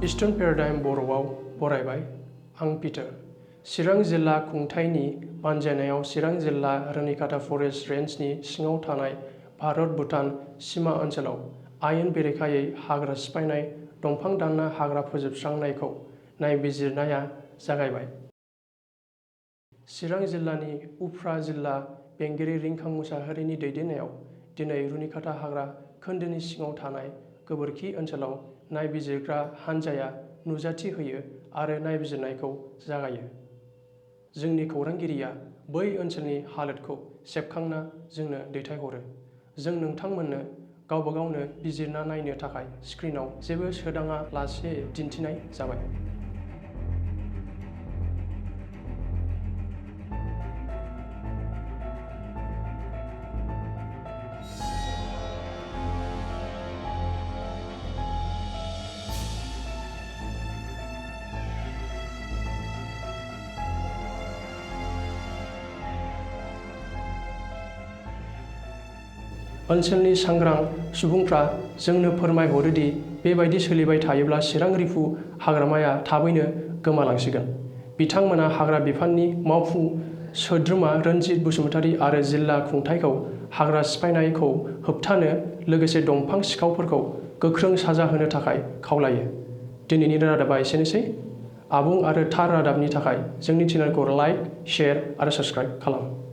Eastern paradigm बर'आव बरायबाय। आं Peter. चिरां जिल्ला खुंथायनि बानजायनायाव चिरां जिल्ला रुनिखाता फरेस्ट रेन्जनि सिङाव थानाय भारत-भुटान सिमा ओनसोलाव आयेन बेरेखायै हाग्रा सिफायनाय, दंफां दानना हाग्रा फोजोबस्रांनायखौ नायबिजिरनाया जागायबाय। चिरां जिल्लानि उफ्रा जिल्ला बेंगिरि रिंखां मुसाहारिनि दैदेननायाव दिनै रुनिखाता हाग्रा खोन्दोनि सिङाव थानाय गोबोरखि ओनसोलाव नायबिजिरग्रा हान्जाया नुजाथि होयो आरो नायबिजिरनायखौ जागायो। जोंनि खौरांगिरिया बै ओनसोलनि हालोदखौ सेबखांना जोंनो दैथायहरो। जों नोंथांमोननो गावबागावनो बिजिरना नायनो थाखाय स्क्रिनाव जेबो सोदाङा लासे दिन्थिनाय जाबाय। ओनसोलनि सांग्रां सुबुंफ्रा जोंनो फोरमायहरो दि बेबायदि सोलिबाय थायोब्ला चिरां रिफु हाग्रामाया थाबैनो गोमालांसिगोन। बिथांमोना हाग्रा बिफाननि मावफुं सोद्रोमा रनजित बसुमतारी आरो जिल्ला खुंथायखौ हाग्रा सिफायनायखौ होबथानो लोगोसे दंफां सिखावफोरखौ गोख्रों साजा होनो थाखाय खावलायो। दिनैनि रादाबा एसेनोसै। आबुं आरो थार रादाबनि थाखाय जोंनि चेनेलखौ लाइक, शेयार आरो साबस्क्राइब खालाम।